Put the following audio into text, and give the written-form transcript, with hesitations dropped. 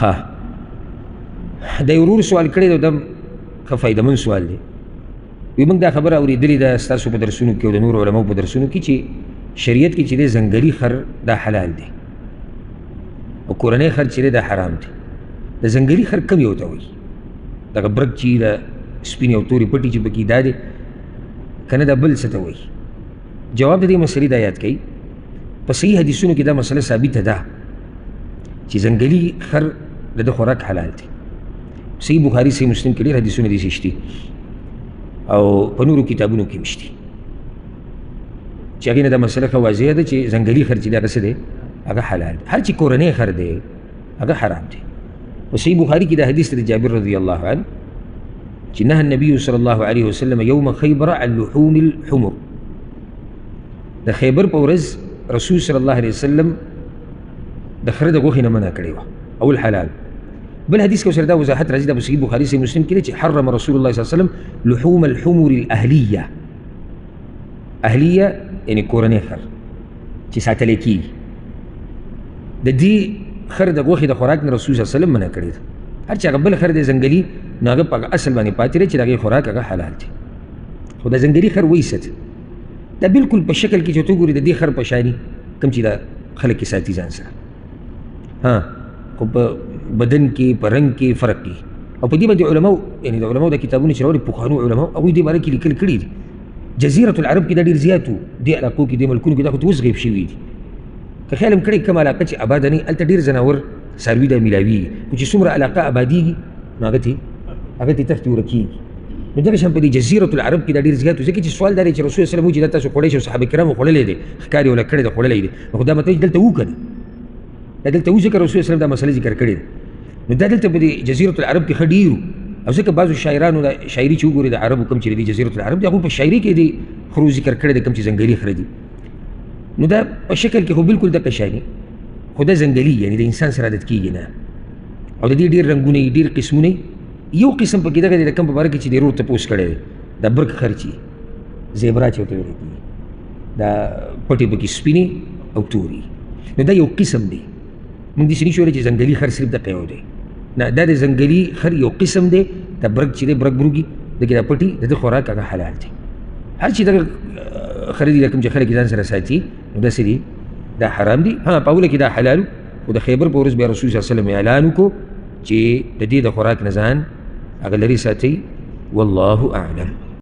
ښه د یو ورور سوال کړی دی، دا ښه فایدهمند سوال دی. وایي موږ دا خبره اورېدلې ده ستاسو په درسونو کې او د نورو علماو په درسونو کې چې شریعت کې چې دی ځنګلي خر دا حلال دی او کورنی خر چې دی دا حرام دی. د ځنګلي خر کوم یو ته وایي؟ دغه برګ چې د سپینې او تورې پټې چې پکې دا دی که نه دا بل څه ته وایي؟ جواب د دې مسلې دا یاد کوي په صحیح حدیثونو کې دا مسله ثابته ده چې ځنګلي خر د ده خوراک حلال دی. صحیح بخاري صحیح مسلم کې ډېر حدیثونه داسې شته او په نورو کتابونو کې هم شته چې هغې نه دا مسله ښه واضحه ده چې ځنګلي خر چې دی هغه څه دی؟ هغه حلال دی. هر چې کورنی خر دی هغه حرام دی. په صحیح بخاري کې دا حدیث دی جابر رضی الله عنه چې نهى النبي صلی الله علیه وسلم یوم خیبر عن لحوم الحمر. د خیبر په ورځ رسول صلی الله علیه وسلم د خره د غوښې نه منع کړې وه او الحلال. بل حدیث کې سره دا وضاحت راځي دا په صحیح بخاري صحیح مسلم کې دی چې حرم رسول الله صلی الله علیه وسلم لحوم الحمر الاهلیه. اهلیه یعنې کورنی خر چې ساتلی کېږي، د دې خر د غوښې د خوراک نه رسول صلی الله علیه وسلم منع کړی ده. هر چې هغه بل خر دی ځنګلي نو هغه په اصل باندې پاتې دی چې د هغې خوراک هغه حلال دی. خو د ځنګلي خر وایي څه دا بالکل په شکل کې چې ته وګورې د دې خر په شاني کوم چې دا خلک یې ساتي ځان سره، خو په بدن کې په رنګ کې فرق کې. او په دې باندې علماو یعنې د علماو د کتابونو چې راوړي پخوانو علماو هغوی دې باره کې لیکل کړي دي. جزیرة العرب کې دا ډېر زیات و، دې علاقو کې دې ملکونو کې دا خو اوس غیب شوي دي. که خیال هم کړی کومه علاقه چې اباده نه وي هلته ډېر ځناور څاروي دا میلاویږي، خو چې څومره علاقه ابادېږي نو هغه ته تښتي ورکېږي. نو دغه شان په دې جزیرة العرب کې دا ډېر زیات و، ځکه چې سوال دا دی چې رسول صلی الله علیه وسلم وایي چې دا تاسو خوړی شئ او صحابه کرامو خوړلی دی، ښکار یې وله کړی دی خوړلی دی، نو خو دا مطلب چې دلته وو که نه دا دلته وو ځکه رسول صلی الله علیه وسلم دا مسله ذکر کړې ده. نو دا دلته په دې جزیرة العرب کې ښه ډېر وو او ځکه بعضو شاعرانو دا شاعري چې وګورې د عربو کوم چې د جزیرة العرب دي هغوی په شاعري کې دې خرو ذکر کړی دی کوم چې ځنګلي خره دي. نو دا په شکل کې خو بالکل دقه شاني خو دا ځنګلي یعنې د انسان سره عادت کېږي نه. او د دې ډېر رنګونه یي ډېر قسمونه یي. یو قسم پکې دغه دی د کوم په باره کې چې د رور تپوس کړی دی دا برګ خر چې زیبرا چې ورته ویلی کېږي دا پټې پکې سپینې او تورې. نو دا یو قسم دی. موږ داسې نشو ویلی چې ځنګلي خر صرف دقه یو دی، نه دا د ځنګلي خر یو قسم دی. دا برګ چې دی برګ بروږي دغې دا پټي د ده خوراک هغه حلال دی. هر چې دغه خره دي دا کوم چې خلک ځان سره ساتي نو داسې دي دا حرام دي. په اوله کې دا حلالو خو د خیبر په ورځ بیا رسول صلی الله علیه وسلم اعلان وکړو چې د دې د خوراک نه ځان هغه لرې ساتئ. والله اعلم.